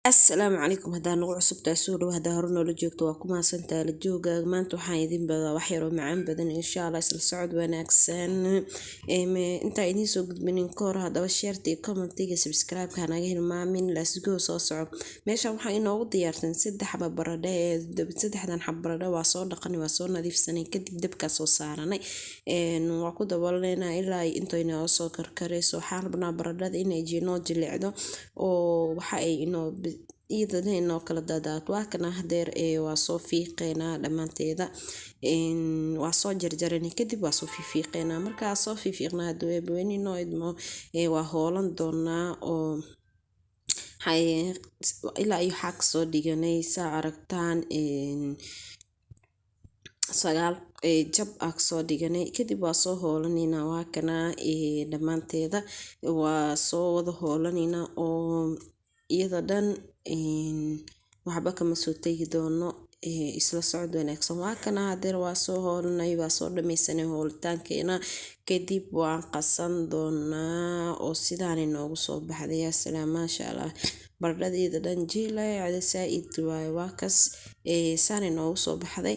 السلام عليكم هذا نوع عصب تأسود وهذا هرنا لجوجت وكما سنتا لجوجا ما انتو حايدين بدا وحيرو معان بدن إن شاء الله يسل سعود وناكسان انت إني سوق من كور هذا وشيرتي كومنتي سبسكرايب كان أجي المامين لاسجو صوصعب ماشي وحنا إنه وديارتن سد حبة بردا سد حدا حب بردا وصور دقني وصور نظيف سنة كدب دبكة صوصارني وعقود والله إلا انتو إنه صو كركريس وحاربنا بردا إنه يجي نوج اللي عدو وحقي إنه iyada inoo kala dadaad waa kana hadeer waa soo fiiqeynaa dhamaanteeda waa soo jarjarani kadib waa soo fiiqeynaa markaa soo fiiqnaa haduu eebweyni noo idmo waa hoolan doonaa oo ilaa iyo xaq soo dhiganaysa aragtaan sagaal jab ag soo dhiganay kadib waa soo hoolanina waa kana dhamaanteeda waa soo wada hoolanina oo iyada dhan waxba kama soo tagi doono isla socod wanaagsan waa kana hadeer waa soo hoolanay waa soo dhameysanay hoolitaankeena kadib waan qasan doonaa oo sidaan inoogu soo baxday asalaam maasha allah bardhadeeda dhan jiilay cada saaid waaye waa kas saan inoogu soo baxday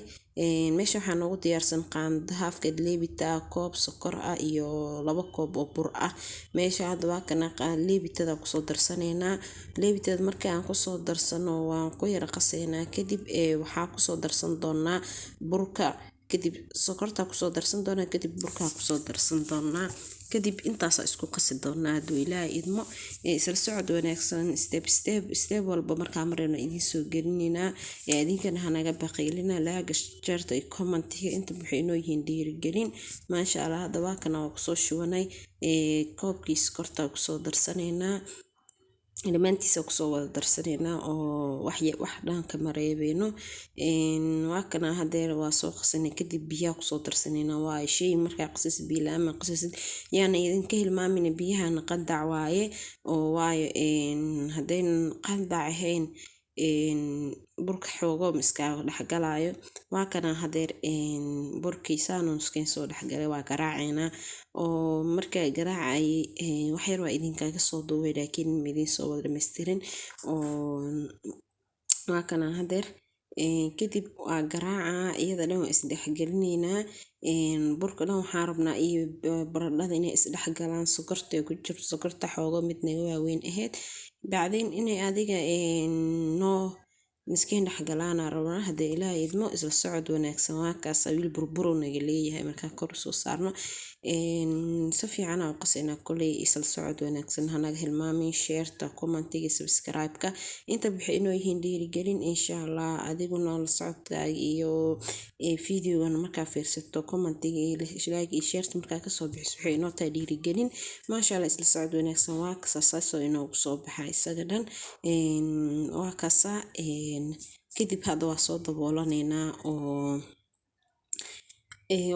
meesha waxaa noogu diyaarsan qaanda haafkeed leebita koob sokor ah iyo 2 koob oo bur ah meesha hadda waa kana leebitada kusoo darsanaynaa leebitada markii aan kusoo darsano waan ku yara qasaynaa kadib waxaa kusoo darsan doonaa burka kadib sokorta kusoo darsan doonaa kadib burka kusoo darsan doonaa kadib intaas isku qasi doonaa haduu ilaahay idmo isla socod wanaagsan step walba markaa marayno idin soo gelinina idinkana hanaga baqiilina laaga jarta commentiga inta waxay inoo yihiin dhiirigelin maasha allah hadda waa kana kusoo shubanay koobkiis korta kusoo darsaneynaa elementisa kusoo wada darsaneynaa oo wax dhan ka mareebeyno waa kana hadeer waa soo qasanay kadib biyaha kusoo darsaneynaa waa shay markaa qasas biyo ama qasasid yaana idinka hilmaamin biyahana qandac waaye oo waayo hadeen qandac ahayn burka xoogo miskaaga dhaxgalaayo waa kana hadeer burkiisaan iskeen soo dhaxgalay waa garaacayna oo marka garaacay wax yar waa idinkaga soo duubay laakiin midin soo wada dhameystirin oo waa kana hadeer kadib waa garaaca iyada dhan waa isdhexgelineynaa burka dhan waxaan rabnaa iyo baradhada inay isdhexgalaan sokorta ku jirto sokorta xoogo midna waaweyn ahayd bacdeen inay adiga noo miskiin dhexgalaana rabnaa hadda ilaahay idmo isla socod wanaagsan waa kaas wiil burburo naga leeyahay markaa kor soo saarno si fiican oo qasayna kulay isla socod wanaagsan hanaga hilmaamin shareta commentiga subscribe-ka inta waxay inoo yihiin dhiirigelin insha allah adiguna la socodkaaga iyo videogan markaa fiirsato commentiga like iyo share markaa ka soo bixiso waxay inoo tahay dhiirigelin maasha allah isla socod wanaagsan waa kasaasoo inoogu soo baxay isaga dhan waa kaasa kadib hadda waa soo daboolaneynaa oo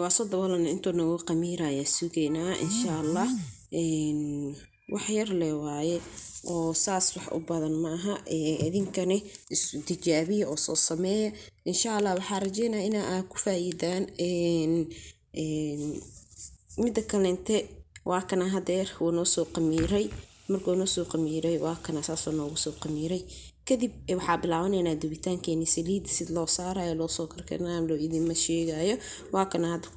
waa soo daboolana intuu nagu qamiiraya sugeynaa insha allah wax yar le waaye oo saas wax u badan maaha idinkani tijaabiya oo soo sameeya insha allah waxaa rajeynaa in aad ku faa'iidaan midda kalente waa kana hadeer wuu noo soo qamiiray markuu noo soo qamiiray waa kana saasoo noogu soo qamiiray kadib waxaa bilaabaneynaa dubitaankeeni saliid sid loo saarayo loo soo karkarinayo loo idinma sheegayo waa kana hadda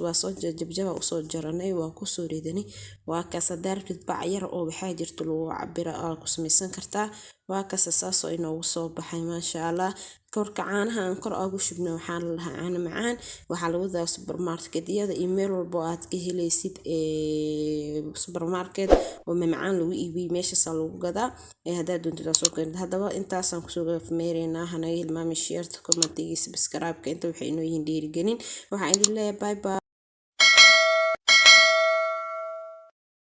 waa soo jabjaba usoo jaranay waa kusoo ridanay waa kaas daartid bac yar oo waxaa jirto lagu cabira ku samaysan kartaa waa kaas saasoo inoogu soo baxay maasha allah korka caanaha aan kor ugu shubno waxaa la lahaa caano macaan waxaa lagu daa supermarket-yada iyo meel walba aad ka helaysid supermarket oo macaan lagu iibiyo meeshaas lagu gadaa hadaa doonto soo gaadid hadaba intaasaan kusoo gafmeereynaa hanaga hilmaamin share comment iyo subscribe-ka inta waxay inoo yihiin dhiirigelin waxaan idin leeyahay bye bye.